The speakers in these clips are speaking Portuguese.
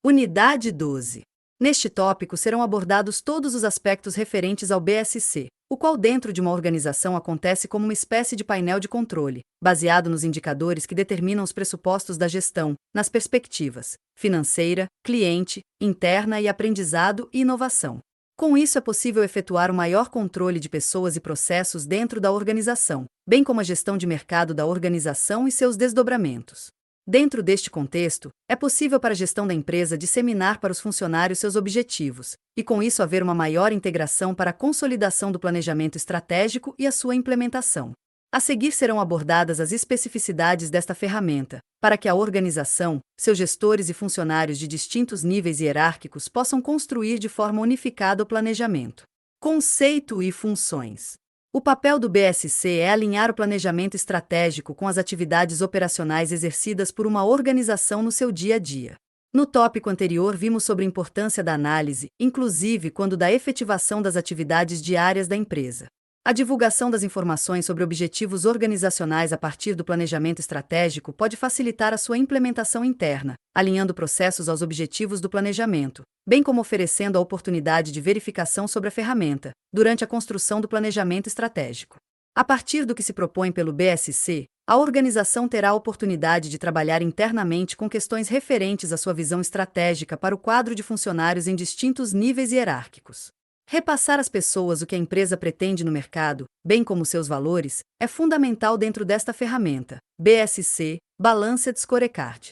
Unidade 12. Neste tópico serão abordados todos os aspectos referentes ao BSC, o qual dentro de uma organização acontece como uma espécie de painel de controle, baseado nos indicadores que determinam os pressupostos da gestão, nas perspectivas financeira, cliente, interna e aprendizado e inovação. Com isso é possível efetuar o maior controle de pessoas e processos dentro da organização, bem como a gestão de mercado da organização e seus desdobramentos. Dentro deste contexto, é possível para a gestão da empresa disseminar para os funcionários seus objetivos, e com isso haver uma maior integração para a consolidação do planejamento estratégico e a sua implementação. A seguir serão abordadas as especificidades desta ferramenta, para que a organização, seus gestores e funcionários de distintos níveis hierárquicos possam construir de forma unificada o planejamento. Conceito e funções. O papel do BSC é alinhar o planejamento estratégico com as atividades operacionais exercidas por uma organização no seu dia a dia. No tópico anterior vimos sobre a importância da análise, inclusive quando da efetivação das atividades diárias da empresa. A divulgação das informações sobre objetivos organizacionais a partir do planejamento estratégico pode facilitar a sua implementação interna, alinhando processos aos objetivos do planejamento, bem como oferecendo a oportunidade de verificação sobre a ferramenta, durante a construção do planejamento estratégico. A partir do que se propõe pelo BSC, a organização terá a oportunidade de trabalhar internamente com questões referentes à sua visão estratégica para o quadro de funcionários em distintos níveis hierárquicos. Repassar às pessoas o que a empresa pretende no mercado, bem como seus valores, é fundamental dentro desta ferramenta, BSC, Balanced Scorecard.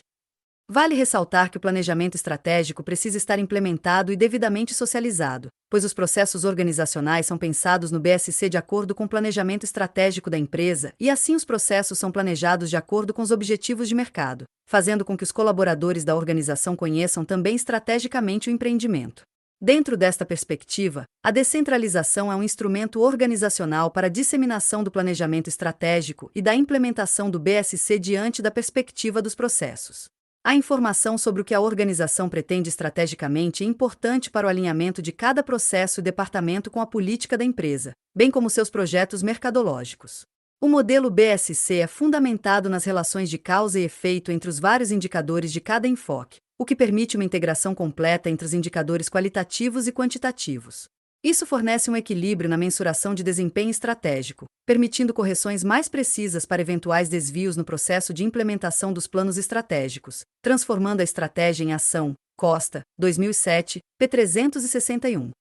Vale ressaltar que o planejamento estratégico precisa estar implementado e devidamente socializado, pois os processos organizacionais são pensados no BSC de acordo com o planejamento estratégico da empresa e assim os processos são planejados de acordo com os objetivos de mercado, fazendo com que os colaboradores da organização conheçam também estrategicamente o empreendimento. Dentro desta perspectiva, a descentralização é um instrumento organizacional para a disseminação do planejamento estratégico e da implementação do BSC diante da perspectiva dos processos. A informação sobre o que a organização pretende estrategicamente é importante para o alinhamento de cada processo e departamento com a política da empresa, bem como seus projetos mercadológicos. O modelo BSC é fundamentado nas relações de causa e efeito entre os vários indicadores de cada enfoque, o que permite uma integração completa entre os indicadores qualitativos e quantitativos. Isso fornece um equilíbrio na mensuração de desempenho estratégico, permitindo correções mais precisas para eventuais desvios no processo de implementação dos planos estratégicos, transformando a estratégia em ação. Costa, 2007, p. 361.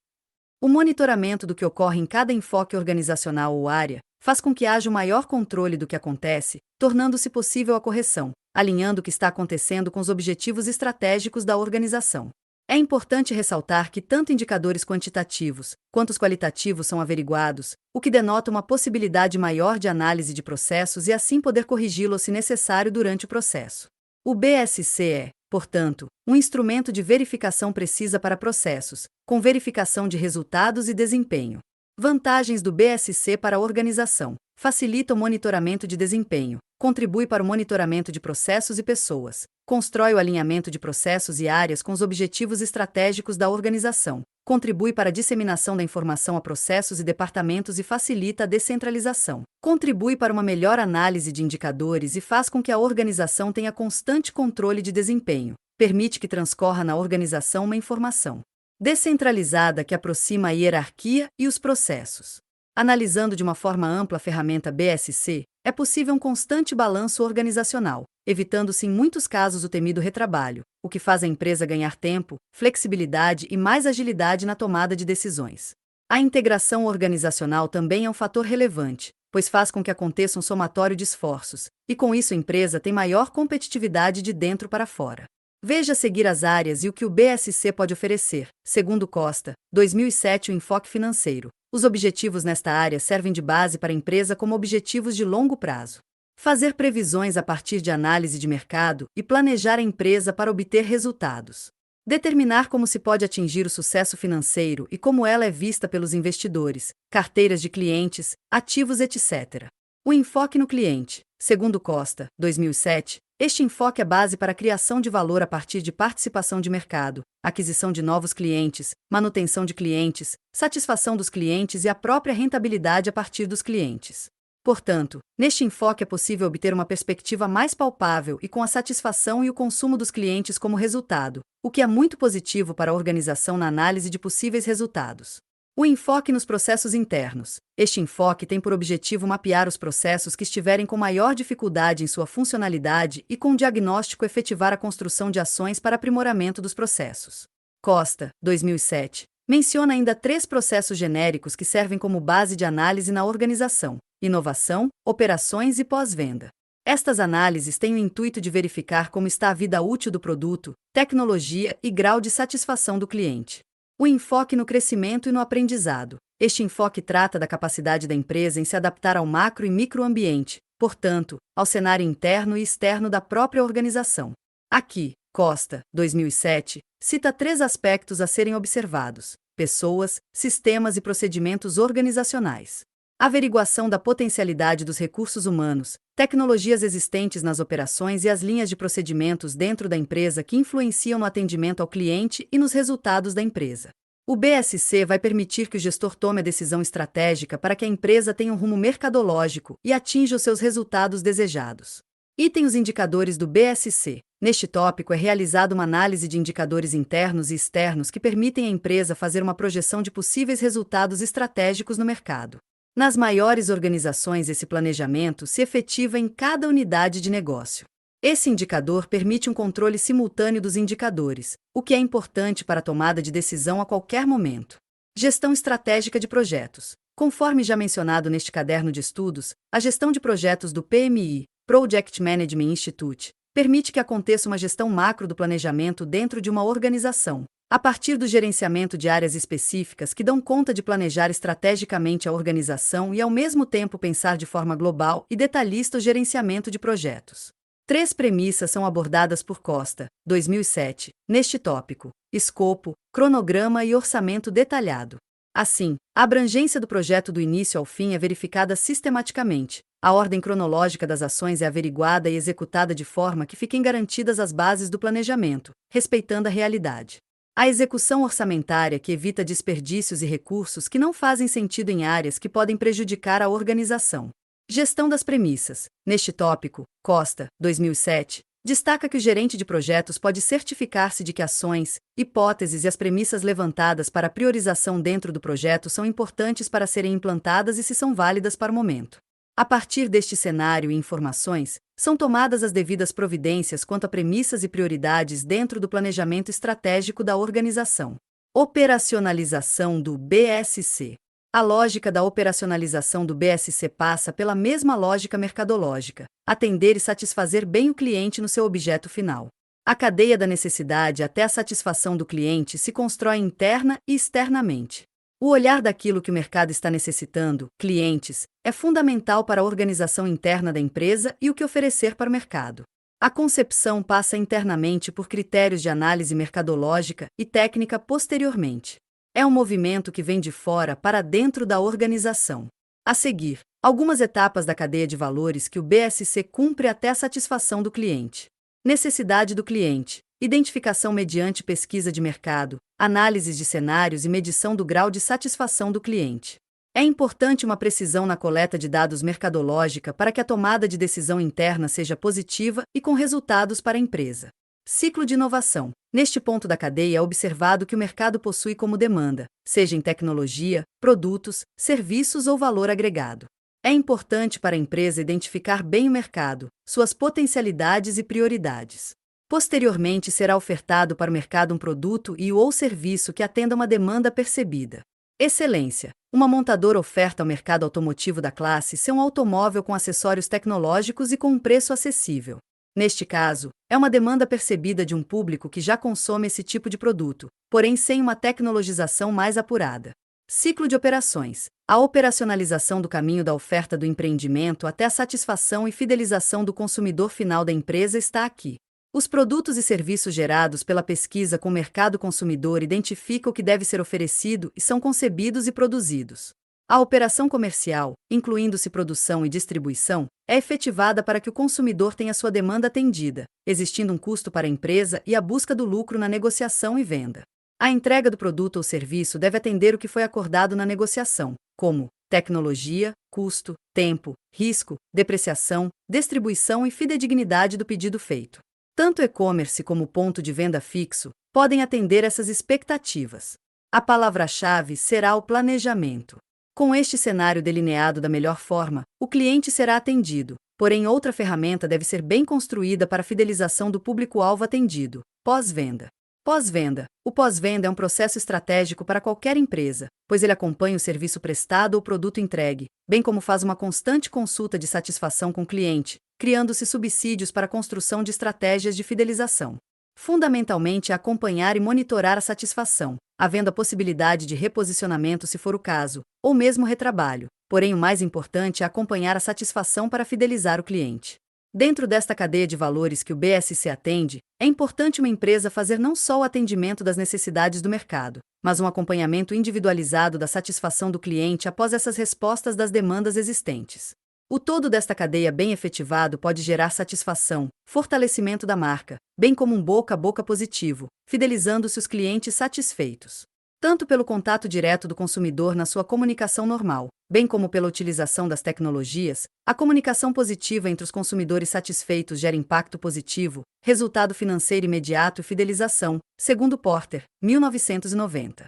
O monitoramento do que ocorre em cada enfoque organizacional ou área faz com que haja um maior controle do que acontece, tornando-se possível a correção, alinhando o que está acontecendo com os objetivos estratégicos da organização. É importante ressaltar que tanto indicadores quantitativos quanto os qualitativos são averiguados, o que denota uma possibilidade maior de análise de processos e assim poder corrigi-los se necessário durante o processo. O BSC é, portanto, um instrumento de verificação precisa para processos, com verificação de resultados e desempenho. Vantagens do BSC para a organização: facilita o monitoramento de desempenho, contribui para o monitoramento de processos e pessoas, constrói o alinhamento de processos e áreas com os objetivos estratégicos da organização, contribui para a disseminação da informação a processos e departamentos e facilita a descentralização, contribui para uma melhor análise de indicadores e faz com que a organização tenha constante controle de desempenho, permite que transcorra na organização uma informação descentralizada que aproxima a hierarquia e os processos. Analisando de uma forma ampla a ferramenta BSC, é possível um constante balanço organizacional, evitando-se em muitos casos o temido retrabalho, o que faz a empresa ganhar tempo, flexibilidade e mais agilidade na tomada de decisões. A integração organizacional também é um fator relevante, pois faz com que aconteça um somatório de esforços, e com isso a empresa tem maior competitividade de dentro para fora. Veja a seguir as áreas e o que o BSC pode oferecer. Segundo Costa, 2007, o enfoque financeiro. Os objetivos nesta área servem de base para a empresa como objetivos de longo prazo. Fazer previsões a partir de análise de mercado e planejar a empresa para obter resultados. Determinar como se pode atingir o sucesso financeiro e como ela é vista pelos investidores, carteiras de clientes, ativos, etc. O enfoque no cliente. Segundo Costa, 2007, este enfoque é base para a criação de valor a partir de participação de mercado, aquisição de novos clientes, manutenção de clientes, satisfação dos clientes e a própria rentabilidade a partir dos clientes. Portanto, neste enfoque é possível obter uma perspectiva mais palpável e com a satisfação e o consumo dos clientes como resultado, o que é muito positivo para a organização na análise de possíveis resultados. O enfoque nos processos internos. Este enfoque tem por objetivo mapear os processos que estiverem com maior dificuldade em sua funcionalidade e, com diagnóstico, efetivar a construção de ações para aprimoramento dos processos. Costa, 2007, menciona ainda 3 processos genéricos que servem como base de análise na organização: inovação, operações e pós-venda. Estas análises têm o intuito de verificar como está a vida útil do produto, tecnologia e grau de satisfação do cliente. O enfoque no crescimento e no aprendizado. Este enfoque trata da capacidade da empresa em se adaptar ao macro e microambiente, portanto, ao cenário interno e externo da própria organização. Aqui, Costa, 2007, cita 3 aspectos a serem observados: pessoas, sistemas e procedimentos organizacionais. Averiguação da potencialidade dos recursos humanos, tecnologias existentes nas operações e as linhas de procedimentos dentro da empresa que influenciam no atendimento ao cliente e nos resultados da empresa. O BSC vai permitir que o gestor tome a decisão estratégica para que a empresa tenha um rumo mercadológico e atinja os seus resultados desejados. Item: os indicadores do BSC. Neste tópico é realizada uma análise de indicadores internos e externos que permitem à empresa fazer uma projeção de possíveis resultados estratégicos no mercado. Nas maiores organizações, esse planejamento se efetiva em cada unidade de negócio. Esse indicador permite um controle simultâneo dos indicadores, o que é importante para a tomada de decisão a qualquer momento. Gestão estratégica de projetos. Conforme já mencionado neste caderno de estudos, a gestão de projetos do PMI, Project Management Institute, permite que aconteça uma gestão macro do planejamento dentro de uma organização, a partir do gerenciamento de áreas específicas que dão conta de planejar estrategicamente a organização e, ao mesmo tempo, pensar de forma global e detalhista o gerenciamento de projetos. 3 premissas são abordadas por Costa, 2007, neste tópico: escopo, cronograma e orçamento detalhado. Assim, a abrangência do projeto do início ao fim é verificada sistematicamente, a ordem cronológica das ações é averiguada e executada de forma que fiquem garantidas as bases do planejamento, respeitando a realidade. A execução orçamentária, que evita desperdícios e recursos que não fazem sentido em áreas que podem prejudicar a organização. Gestão das premissas. Neste tópico, Costa, 2007, destaca que o gerente de projetos pode certificar-se de que ações, hipóteses e as premissas levantadas para a priorização dentro do projeto são importantes para serem implantadas e se são válidas para o momento. A partir deste cenário e informações, são tomadas as devidas providências quanto a premissas e prioridades dentro do planejamento estratégico da organização. Operacionalização do BSC. A lógica da operacionalização do BSC passa pela mesma lógica mercadológica: atender e satisfazer bem o cliente no seu objeto final. A cadeia da necessidade até a satisfação do cliente se constrói interna e externamente. O olhar daquilo que o mercado está necessitando, clientes, é fundamental para a organização interna da empresa e o que oferecer para o mercado. A concepção passa internamente por critérios de análise mercadológica e técnica posteriormente. É um movimento que vem de fora para dentro da organização. A seguir, algumas etapas da cadeia de valores que o BSC cumpre até a satisfação do cliente. Necessidade do cliente. Identificação mediante pesquisa de mercado, análises de cenários e medição do grau de satisfação do cliente. É importante uma precisão na coleta de dados mercadológica para que a tomada de decisão interna seja positiva e com resultados para a empresa. Ciclo de inovação. Neste ponto da cadeia é observado que o mercado possui como demanda, seja em tecnologia, produtos, serviços ou valor agregado. É importante para a empresa identificar bem o mercado, suas potencialidades e prioridades. Posteriormente será ofertado para o mercado um produto ou serviço que atenda uma demanda percebida. Excelência. Uma montadora oferta ao mercado automotivo da classe C um automóvel com acessórios tecnológicos e com um preço acessível. Neste caso, é uma demanda percebida de um público que já consome esse tipo de produto, porém sem uma tecnologização mais apurada. Ciclo de operações. A operacionalização do caminho da oferta do empreendimento até a satisfação e fidelização do consumidor final da empresa está aqui. Os produtos e serviços gerados pela pesquisa com o mercado consumidor identificam o que deve ser oferecido e são concebidos e produzidos. A operação comercial, incluindo-se produção e distribuição, é efetivada para que o consumidor tenha sua demanda atendida, existindo um custo para a empresa e a busca do lucro na negociação e venda. A entrega do produto ou serviço deve atender o que foi acordado na negociação, como tecnologia, custo, tempo, risco, depreciação, distribuição e fidedignidade do pedido feito. Tanto e-commerce como ponto de venda fixo podem atender essas expectativas. A palavra-chave será o planejamento. Com este cenário delineado da melhor forma, o cliente será atendido, porém outra ferramenta deve ser bem construída para a fidelização do público-alvo atendido: pós-venda. Pós-venda. O pós-venda é um processo estratégico para qualquer empresa, pois ele acompanha o serviço prestado ou produto entregue, bem como faz uma constante consulta de satisfação com o cliente, criando-se subsídios para a construção de estratégias de fidelização. Fundamentalmente é acompanhar e monitorar a satisfação, havendo a possibilidade de reposicionamento se for o caso, ou mesmo retrabalho, porém o mais importante é acompanhar a satisfação para fidelizar o cliente. Dentro desta cadeia de valores que o BSC atende, é importante uma empresa fazer não só o atendimento das necessidades do mercado, mas um acompanhamento individualizado da satisfação do cliente após essas respostas das demandas existentes. O todo desta cadeia bem efetivado pode gerar satisfação, fortalecimento da marca, bem como um boca a boca positivo, fidelizando-se os clientes satisfeitos. Tanto pelo contato direto do consumidor na sua comunicação normal, bem como pela utilização das tecnologias, a comunicação positiva entre os consumidores satisfeitos gera impacto positivo, resultado financeiro imediato e fidelização, segundo Porter, 1990.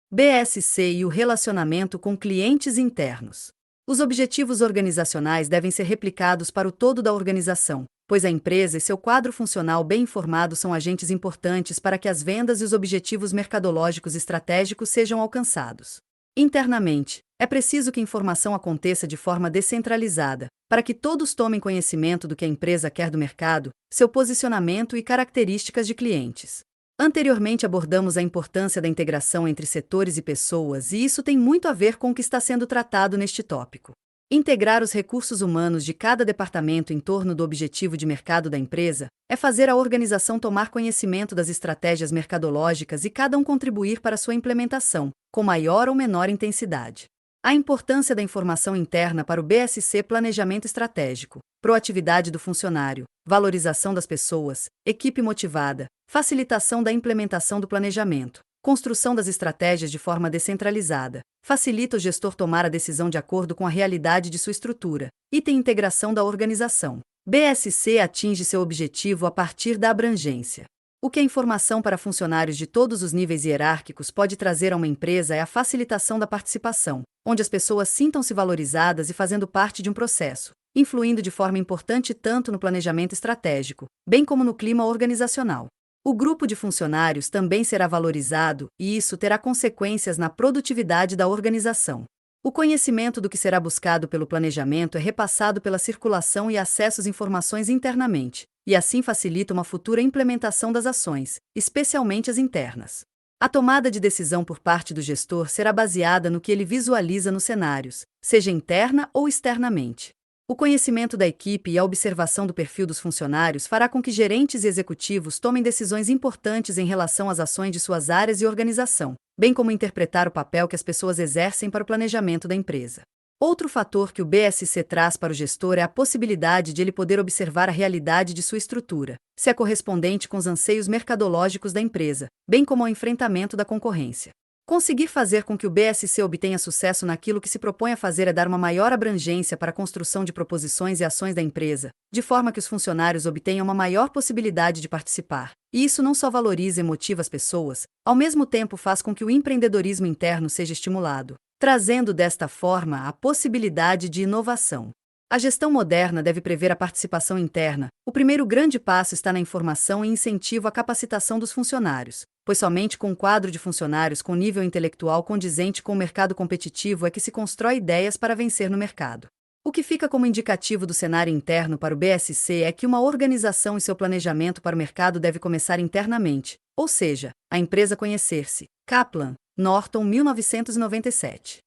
BSC e o relacionamento com clientes internos. Os objetivos organizacionais devem ser replicados para o todo da organização, pois a empresa e seu quadro funcional bem informado são agentes importantes para que as vendas e os objetivos mercadológicos estratégicos sejam alcançados. Internamente, é preciso que a informação aconteça de forma descentralizada, para que todos tomem conhecimento do que a empresa quer do mercado, seu posicionamento e características de clientes. Anteriormente abordamos a importância da integração entre setores e pessoas, e isso tem muito a ver com o que está sendo tratado neste tópico. Integrar os recursos humanos de cada departamento em torno do objetivo de mercado da empresa é fazer a organização tomar conhecimento das estratégias mercadológicas e cada um contribuir para sua implementação, com maior ou menor intensidade. A importância da informação interna para o BSC: planejamento estratégico, proatividade do funcionário, valorização das pessoas, equipe motivada, facilitação da implementação do planejamento, construção das estratégias de forma descentralizada, facilita o gestor tomar a decisão de acordo com a realidade de sua estrutura, item integração da organização. BSC atinge seu objetivo a partir da abrangência. O que a informação para funcionários de todos os níveis hierárquicos pode trazer a uma empresa é a facilitação da participação, onde as pessoas sintam-se valorizadas e fazendo parte de um processo, influindo de forma importante tanto no planejamento estratégico, bem como no clima organizacional. O grupo de funcionários também será valorizado, e isso terá consequências na produtividade da organização. O conhecimento do que será buscado pelo planejamento é repassado pela circulação e acesso às informações internamente, e assim facilita uma futura implementação das ações, especialmente as internas. A tomada de decisão por parte do gestor será baseada no que ele visualiza nos cenários, seja interna ou externamente. O conhecimento da equipe e a observação do perfil dos funcionários fará com que gerentes e executivos tomem decisões importantes em relação às ações de suas áreas e organização, bem como interpretar o papel que as pessoas exercem para o planejamento da empresa. Outro fator que o BSC traz para o gestor é a possibilidade de ele poder observar a realidade de sua estrutura, se é correspondente com os anseios mercadológicos da empresa, bem como ao enfrentamento da concorrência. Conseguir fazer com que o BSC obtenha sucesso naquilo que se propõe a fazer é dar uma maior abrangência para a construção de proposições e ações da empresa, de forma que os funcionários obtenham uma maior possibilidade de participar. E isso não só valoriza e motiva as pessoas, ao mesmo tempo faz com que o empreendedorismo interno seja estimulado, trazendo desta forma a possibilidade de inovação. A gestão moderna deve prever a participação interna. O primeiro grande passo está na informação e incentivo à capacitação dos funcionários, pois somente com um quadro de funcionários com nível intelectual condizente com o mercado competitivo é que se constrói ideias para vencer no mercado. O que fica como indicativo do cenário interno para o BSC é que uma organização e seu planejamento para o mercado deve começar internamente, ou seja, a empresa conhecer-se. Kaplan, Norton, 1997.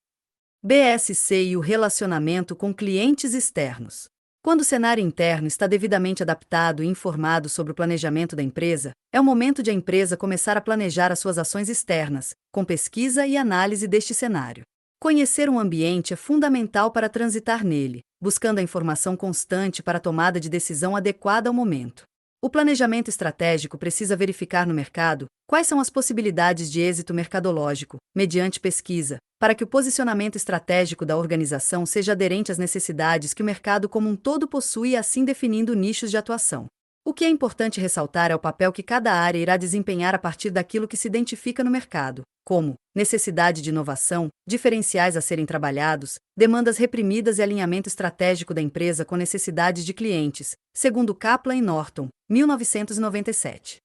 BSC e o relacionamento com clientes externos. Quando o cenário interno está devidamente adaptado e informado sobre o planejamento da empresa, é o momento de a empresa começar a planejar as suas ações externas, com pesquisa e análise deste cenário. Conhecer um ambiente é fundamental para transitar nele, buscando a informação constante para a tomada de decisão adequada ao momento. O planejamento estratégico precisa verificar no mercado quais são as possibilidades de êxito mercadológico, mediante pesquisa, para que o posicionamento estratégico da organização seja aderente às necessidades que o mercado como um todo possui e assim definindo nichos de atuação. O que é importante ressaltar é o papel que cada área irá desempenhar a partir daquilo que se identifica no mercado, como necessidade de inovação, diferenciais a serem trabalhados, demandas reprimidas e alinhamento estratégico da empresa com necessidades de clientes, segundo Kaplan e Norton, 1997.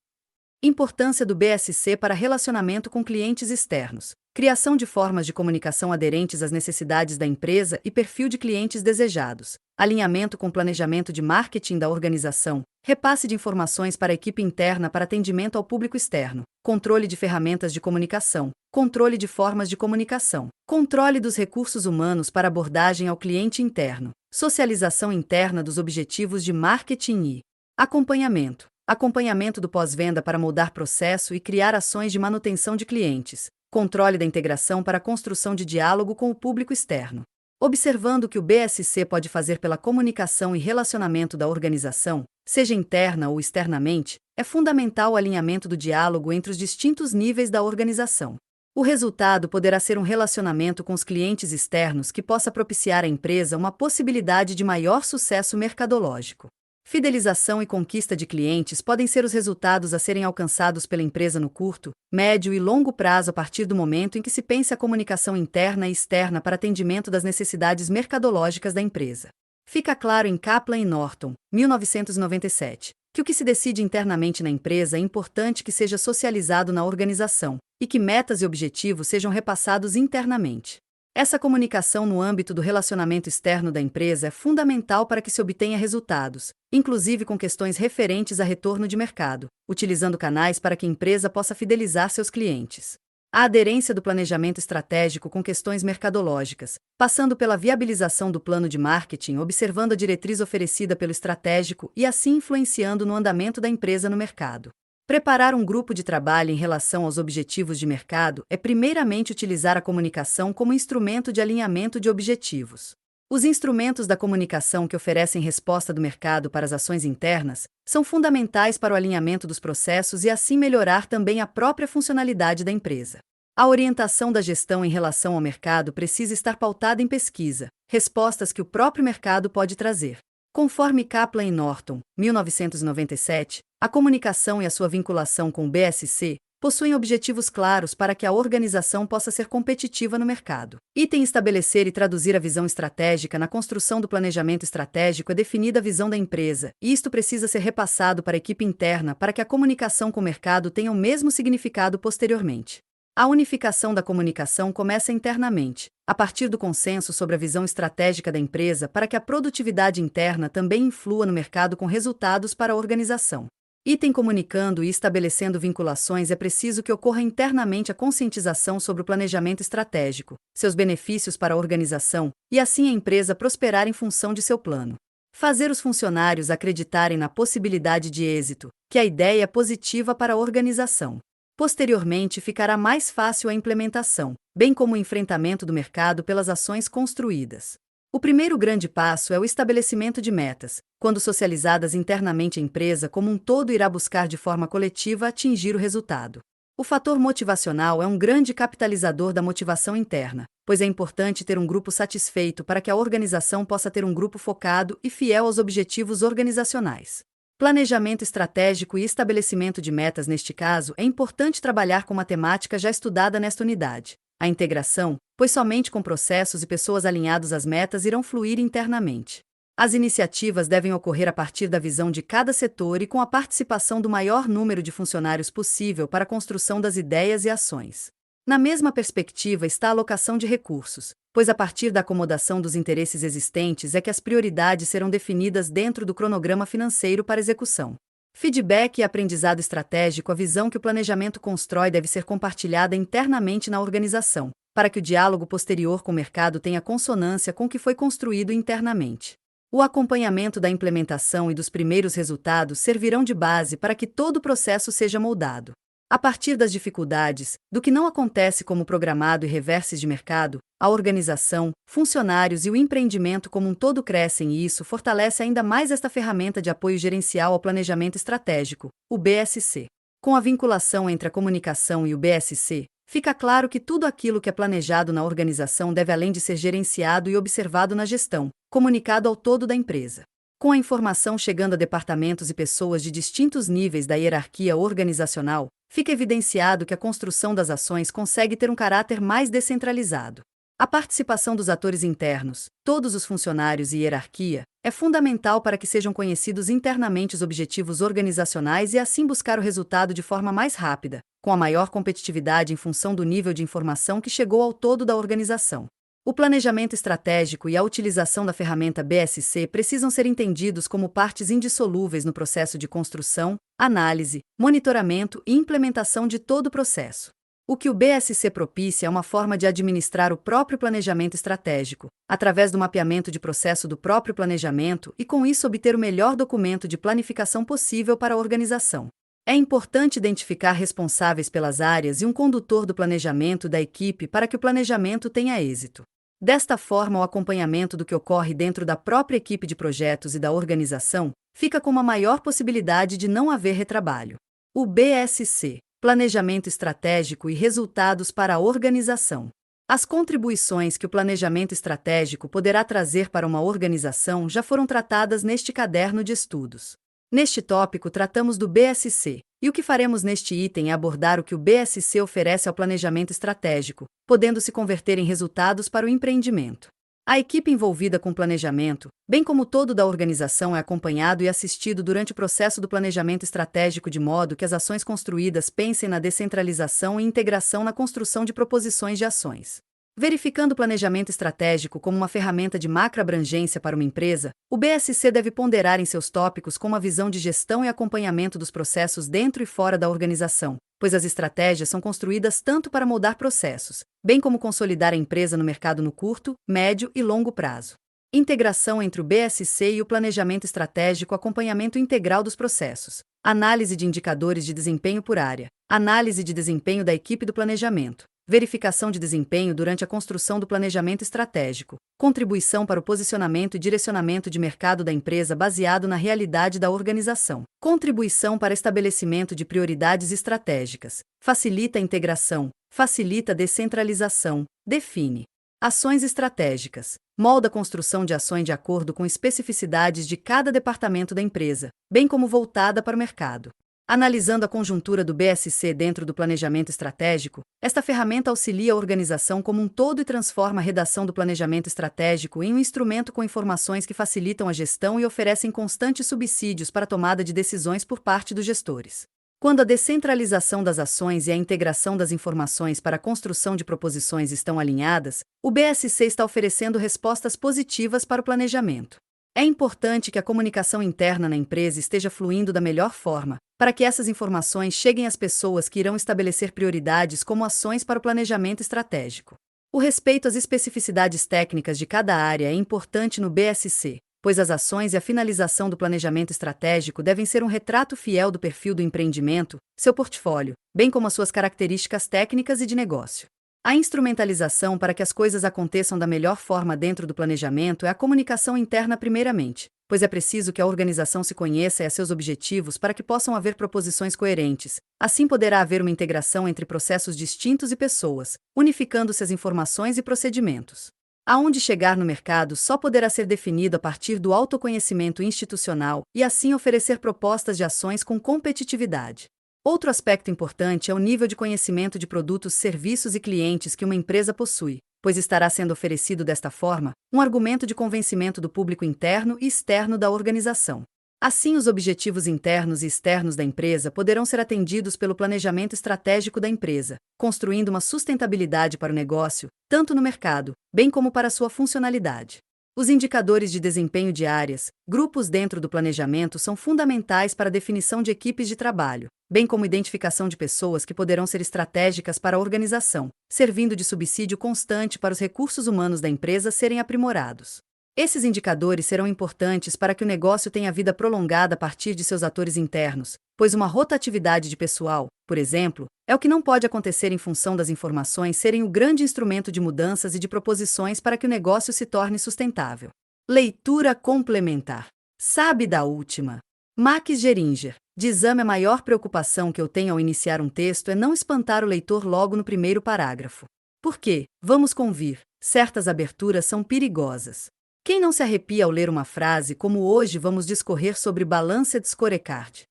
Importância do BSC para relacionamento com clientes externos. Criação de formas de comunicação aderentes às necessidades da empresa e perfil de clientes desejados. Alinhamento com o planejamento de marketing da organização. Repasse de informações para a equipe interna para atendimento ao público externo. Controle de ferramentas de comunicação. Controle de formas de comunicação. Controle dos recursos humanos para abordagem ao cliente interno. Socialização interna dos objetivos de marketing e acompanhamento. Acompanhamento do pós-venda para moldar processo e criar ações de manutenção de clientes. Controle da integração para a construção de diálogo com o público externo. Observando o que o BSC pode fazer pela comunicação e relacionamento da organização, seja interna ou externamente, é fundamental o alinhamento do diálogo entre os distintos níveis da organização. O resultado poderá ser um relacionamento com os clientes externos que possa propiciar à empresa uma possibilidade de maior sucesso mercadológico. Fidelização e conquista de clientes podem ser os resultados a serem alcançados pela empresa no curto, médio e longo prazo a partir do momento em que se pense a comunicação interna e externa para atendimento das necessidades mercadológicas da empresa. Fica claro em Kaplan e Norton, 1997, que o que se decide internamente na empresa é importante que seja socializado na organização, e que metas e objetivos sejam repassados internamente. Essa comunicação no âmbito do relacionamento externo da empresa é fundamental para que se obtenha resultados, inclusive com questões referentes a retorno de mercado, utilizando canais para que a empresa possa fidelizar seus clientes. A aderência do planejamento estratégico com questões mercadológicas, passando pela viabilização do plano de marketing, observando a diretriz oferecida pelo estratégico e assim influenciando no andamento da empresa no mercado. Preparar um grupo de trabalho em relação aos objetivos de mercado é primeiramente utilizar a comunicação como instrumento de alinhamento de objetivos. Os instrumentos da comunicação que oferecem resposta do mercado para as ações internas são fundamentais para o alinhamento dos processos e assim melhorar também a própria funcionalidade da empresa. A orientação da gestão em relação ao mercado precisa estar pautada em pesquisa, respostas que o próprio mercado pode trazer. Conforme Kaplan e Norton, 1997, a comunicação e a sua vinculação com o BSC possuem objetivos claros para que a organização possa ser competitiva no mercado. Item estabelecer e traduzir a visão estratégica na construção do planejamento estratégico é definida a visão da empresa, e isto precisa ser repassado para a equipe interna para que a comunicação com o mercado tenha o mesmo significado posteriormente. A unificação da comunicação começa internamente, a partir do consenso sobre a visão estratégica da empresa para que a produtividade interna também influa no mercado com resultados para a organização. Item comunicando e estabelecendo vinculações é preciso que ocorra internamente a conscientização sobre o planejamento estratégico, seus benefícios para a organização, e assim a empresa prosperar em função de seu plano. Fazer os funcionários acreditarem na possibilidade de êxito, que a ideia é positiva para a organização. Posteriormente ficará mais fácil a implementação, bem como o enfrentamento do mercado pelas ações construídas. O primeiro grande passo é o estabelecimento de metas, quando socializadas internamente a empresa como um todo irá buscar de forma coletiva atingir o resultado. O fator motivacional é um grande capitalizador da motivação interna, pois é importante ter um grupo satisfeito para que a organização possa ter um grupo focado e fiel aos objetivos organizacionais. Planejamento estratégico e estabelecimento de metas. Neste caso, é importante trabalhar com matemática já estudada nesta unidade. A integração, pois somente com processos e pessoas alinhados às metas irão fluir internamente. As iniciativas devem ocorrer a partir da visão de cada setor e com a participação do maior número de funcionários possível para a construção das ideias e ações. Na mesma perspectiva está a alocação de recursos, pois a partir da acomodação dos interesses existentes é que as prioridades serão definidas dentro do cronograma financeiro para execução. Feedback e aprendizado estratégico. A visão que o planejamento constrói deve ser compartilhada internamente na organização, para que o diálogo posterior com o mercado tenha consonância com o que foi construído internamente. O acompanhamento da implementação e dos primeiros resultados servirão de base para que todo o processo seja moldado. A partir das dificuldades, do que não acontece como programado e reverses de mercado, a organização, funcionários e o empreendimento como um todo crescem e isso fortalece ainda mais esta ferramenta de apoio gerencial ao planejamento estratégico, o BSC. Com a vinculação entre a comunicação e o BSC, fica claro que tudo aquilo que é planejado na organização deve, além de ser gerenciado e observado na gestão, comunicado ao todo da empresa. Com a informação chegando a departamentos e pessoas de distintos níveis da hierarquia organizacional, fica evidenciado que a construção das ações consegue ter um caráter mais descentralizado. A participação dos atores internos, todos os funcionários e hierarquia, é fundamental para que sejam conhecidos internamente os objetivos organizacionais e assim buscar o resultado de forma mais rápida, com a maior competitividade em função do nível de informação que chegou ao todo da organização. O planejamento estratégico e a utilização da ferramenta BSC precisam ser entendidos como partes indissolúveis no processo de construção, análise, monitoramento e implementação de todo o processo. O que o BSC propicia é uma forma de administrar o próprio planejamento estratégico, através do mapeamento de processo do próprio planejamento e com isso obter o melhor documento de planificação possível para a organização. É importante identificar responsáveis pelas áreas e um condutor do planejamento da equipe para que o planejamento tenha êxito. Desta forma, o acompanhamento do que ocorre dentro da própria equipe de projetos e da organização fica com uma maior possibilidade de não haver retrabalho. O BSC, Planejamento Estratégico e Resultados para a Organização. As contribuições que o planejamento estratégico poderá trazer para uma organização já foram tratadas neste caderno de estudos. Neste tópico, tratamos do BSC, e o que faremos neste item é abordar o que o BSC oferece ao planejamento estratégico, podendo se converter em resultados para o empreendimento. A equipe envolvida com planejamento, bem como todo da organização, é acompanhado e assistido durante o processo do planejamento estratégico de modo que as ações construídas pensem na descentralização e integração na construção de proposições de ações. Verificando o planejamento estratégico como uma ferramenta de macroabrangência para uma empresa, o BSC deve ponderar em seus tópicos com uma visão de gestão e acompanhamento dos processos dentro e fora da organização, pois as estratégias são construídas tanto para moldar processos, bem como consolidar a empresa no mercado no curto, médio e longo prazo. Integração entre o BSC e o planejamento estratégico, acompanhamento integral dos processos, análise de indicadores de desempenho por área, análise de desempenho da equipe do planejamento, verificação de desempenho durante a construção do planejamento estratégico, contribuição para o posicionamento e direcionamento de mercado da empresa baseado na realidade da organização, contribuição para estabelecimento de prioridades estratégicas, facilita a integração, facilita a descentralização, define ações estratégicas, molda a construção de ações de acordo com especificidades de cada departamento da empresa, bem como voltada para o mercado. Analisando a conjuntura do BSC dentro do planejamento estratégico, esta ferramenta auxilia a organização como um todo e transforma a redação do planejamento estratégico em um instrumento com informações que facilitam a gestão e oferecem constantes subsídios para a tomada de decisões por parte dos gestores. Quando a descentralização das ações e a integração das informações para a construção de proposições estão alinhadas, o BSC está oferecendo respostas positivas para o planejamento. É importante que a comunicação interna na empresa esteja fluindo da melhor forma, para que essas informações cheguem às pessoas que irão estabelecer prioridades como ações para o planejamento estratégico. O respeito às especificidades técnicas de cada área é importante no BSC, pois as ações e a finalização do planejamento estratégico devem ser um retrato fiel do perfil do empreendimento, seu portfólio, bem como as suas características técnicas e de negócio. A instrumentalização para que as coisas aconteçam da melhor forma dentro do planejamento é a comunicação interna primeiramente, pois é preciso que a organização se conheça e a seus objetivos para que possam haver proposições coerentes. Assim poderá haver uma integração entre processos distintos e pessoas, unificando-se as informações e procedimentos. Aonde chegar no mercado só poderá ser definido a partir do autoconhecimento institucional e assim oferecer propostas de ações com competitividade. Outro aspecto importante é o nível de conhecimento de produtos, serviços e clientes que uma empresa possui, pois estará sendo oferecido desta forma um argumento de convencimento do público interno e externo da organização. Assim, os objetivos internos e externos da empresa poderão ser atendidos pelo planejamento estratégico da empresa, construindo uma sustentabilidade para o negócio, tanto no mercado, bem como para sua funcionalidade. Os indicadores de desempenho de áreas, grupos dentro do planejamento são fundamentais para a definição de equipes de trabalho, bem como identificação de pessoas que poderão ser estratégicas para a organização, servindo de subsídio constante para os recursos humanos da empresa serem aprimorados. Esses indicadores serão importantes para que o negócio tenha vida prolongada a partir de seus atores internos, pois uma rotatividade de pessoal, por exemplo, é o que não pode acontecer em função das informações serem o grande instrumento de mudanças e de proposições para que o negócio se torne sustentável. Leitura complementar. Sabe da última? Max Geringer diz: a maior preocupação que eu tenho ao iniciar um texto é não espantar o leitor logo no primeiro parágrafo. Por quê? Vamos convir, certas aberturas são perigosas. Quem não se arrepia ao ler uma frase como hoje vamos discorrer sobre Balanced Scorecard?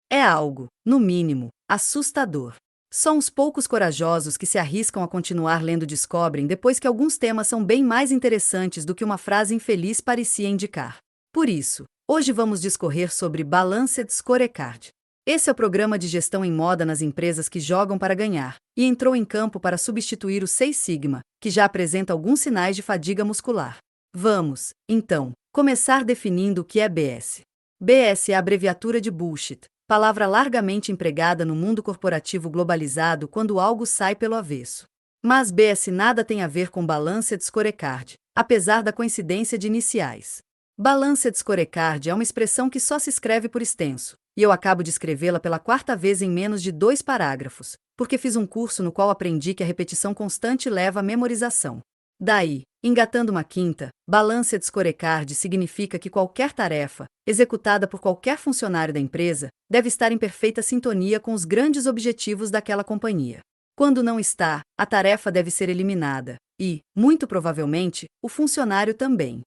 É algo, no mínimo, assustador. Só uns poucos corajosos que se arriscam a continuar lendo descobrem depois que alguns temas são bem mais interessantes do que uma frase infeliz parecia indicar. Por isso, hoje vamos discorrer sobre Balanced Scorecard. Esse é o programa de gestão em moda nas empresas que jogam para ganhar, e entrou em campo para substituir o Seis Sigma, que já apresenta alguns sinais de fadiga muscular. Vamos, então, começar definindo o que é BS. BS é a abreviatura de Bullshit, palavra largamente empregada no mundo corporativo globalizado quando algo sai pelo avesso. Mas BS nada tem a ver com Balanced Scorecard, apesar da coincidência de iniciais. Balanced Scorecard é uma expressão que só se escreve por extenso, e eu acabo de escrevê-la pela quarta vez em menos de 2 parágrafos, porque fiz um curso no qual aprendi que a repetição constante leva à memorização. Daí, engatando uma quinta, Balanced Scorecard significa que qualquer tarefa, executada por qualquer funcionário da empresa, deve estar em perfeita sintonia com os grandes objetivos daquela companhia. Quando não está, a tarefa deve ser eliminada, e, muito provavelmente, o funcionário também.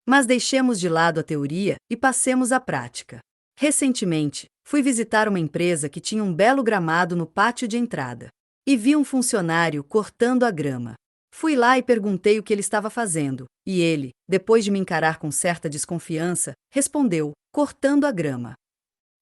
Mas deixemos de lado a teoria e passemos à prática. Recentemente, fui visitar uma empresa que tinha um belo gramado no pátio de entrada. E vi um funcionário cortando a grama. Fui lá e perguntei o que ele estava fazendo, e ele, depois de me encarar com certa desconfiança, respondeu: cortando a grama.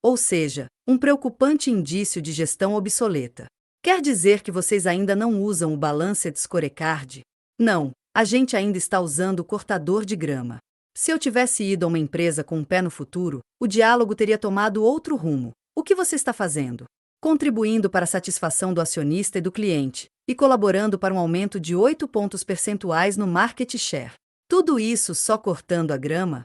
Ou seja, um preocupante indício de gestão obsoleta. Quer dizer que vocês ainda não usam o Balanced Scorecard? Não, a gente ainda está usando o cortador de grama. Se eu tivesse ido a uma empresa com um pé no futuro, o diálogo teria tomado outro rumo. O que você está fazendo? Contribuindo para a satisfação do acionista e do cliente, e colaborando para um aumento de 8 pontos percentuais no market share. Tudo isso só cortando a grama?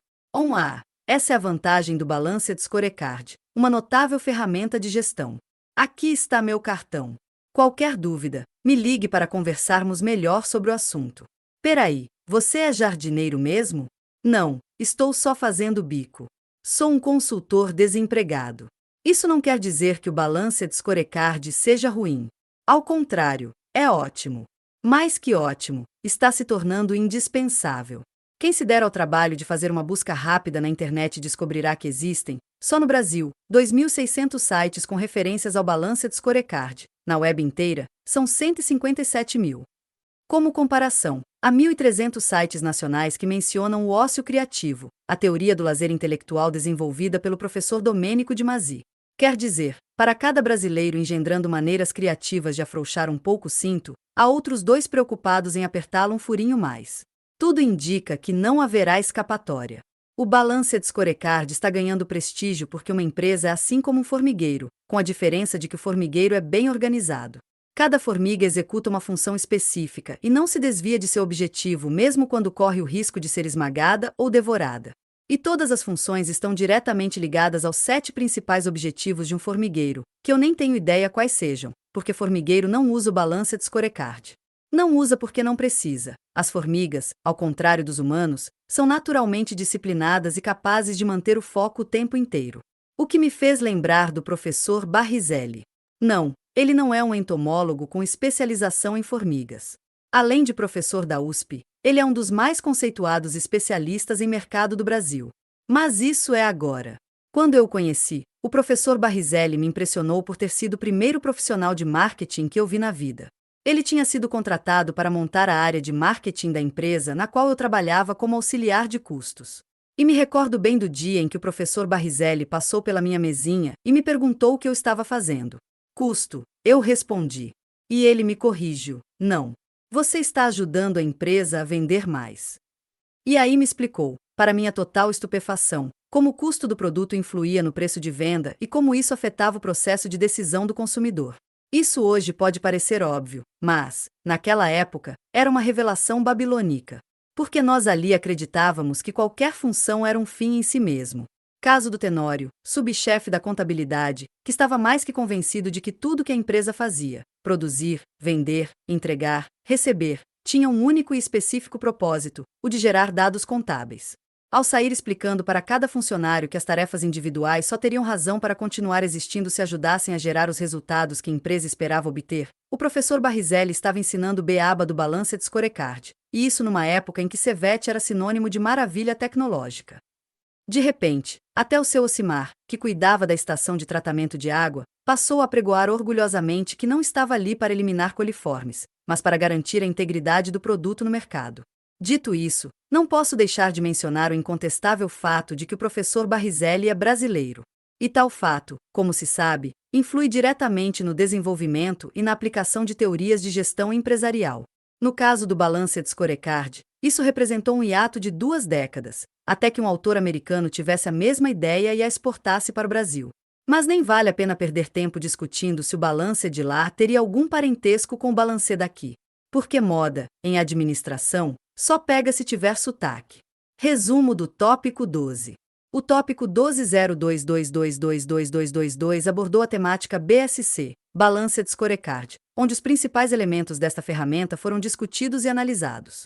Essa é a vantagem do Balanced Scorecard, uma notável ferramenta de gestão. Aqui está meu cartão. Qualquer dúvida, me ligue para conversarmos melhor sobre o assunto. Peraí, você é jardineiro mesmo? Não, estou só fazendo bico. Sou um consultor desempregado. Isso não quer dizer que o Balanced Scorecard seja ruim. Ao contrário, é ótimo. Mais que ótimo, está se tornando indispensável. Quem se der ao trabalho de fazer uma busca rápida na internet descobrirá que existem, só no Brasil, 2.600 sites com referências ao Balanced Scorecard. Na web inteira, são 157 mil. Como comparação, há 1.300 sites nacionais que mencionam o ócio criativo, a teoria do lazer intelectual desenvolvida pelo professor Domênico de Masi. Quer dizer, para cada brasileiro engendrando maneiras criativas de afrouxar um pouco o cinto, há outros 2 preocupados em apertá-lo um furinho mais. Tudo indica que não haverá escapatória. O Balanced Scorecard está ganhando prestígio porque uma empresa é assim como um formigueiro, com a diferença de que o formigueiro é bem organizado. Cada formiga executa uma função específica e não se desvia de seu objetivo mesmo quando corre o risco de ser esmagada ou devorada. E todas as funções estão diretamente ligadas aos 7 principais objetivos de um formigueiro, que eu nem tenho ideia quais sejam, porque formigueiro não usa o Balanced Scorecard. Não usa porque não precisa. As formigas, ao contrário dos humanos, são naturalmente disciplinadas e capazes de manter o foco o tempo inteiro. O que me fez lembrar do professor Barrizelli. Não, ele não é um entomólogo com especialização em formigas. Além de professor da USP, ele é um dos mais conceituados especialistas em mercado do Brasil. Mas isso é agora. Quando eu o conheci, o professor Barrizelli me impressionou por ter sido o primeiro profissional de marketing que eu vi na vida. Ele tinha sido contratado para montar a área de marketing da empresa na qual eu trabalhava como auxiliar de custos. E me recordo bem do dia em que o professor Barrizelli passou pela minha mesinha e me perguntou o que eu estava fazendo. Custo, eu respondi. E ele me corrigiu. Não. Você está ajudando a empresa a vender mais. E aí me explicou, para minha total estupefação, como o custo do produto influía no preço de venda e como isso afetava o processo de decisão do consumidor. Isso hoje pode parecer óbvio, mas, naquela época, era uma revelação babilônica. porque nós ali acreditávamos que qualquer função era um fim em si mesmo. Caso do Tenório, subchefe da contabilidade, que estava mais que convencido de que tudo que a empresa fazia, produzir, vender, entregar, receber, tinha um único e específico propósito, o de gerar dados contábeis. Ao sair explicando para cada funcionário que as tarefas individuais só teriam razão para continuar existindo se ajudassem a gerar os resultados que a empresa esperava obter, o professor Barrizelli estava ensinando o beaba do Balanced Scorecard, e isso numa época em que CVET era sinônimo de maravilha tecnológica. De repente, até o seu Ocimar, que cuidava da estação de tratamento de água, passou a pregoar orgulhosamente que não estava ali para eliminar coliformes, mas para garantir a integridade do produto no mercado. Dito isso, não posso deixar de mencionar o incontestável fato de que o professor Barrizelli é brasileiro. E tal fato, como se sabe, influi diretamente no desenvolvimento e na aplicação de teorias de gestão empresarial. No caso do Balanced Scorecard, isso representou um hiato de 2 décadas, até que um autor americano tivesse a mesma ideia e a exportasse para o Brasil. Mas nem vale a pena perder tempo discutindo se o Balanced de lá teria algum parentesco com o Balanced daqui. Porque moda, em administração, só pega se tiver sotaque. Resumo do tópico 12. O tópico 12.0222222222 abordou a temática BSC, Balanced Scorecard, onde os principais elementos desta ferramenta foram discutidos e analisados.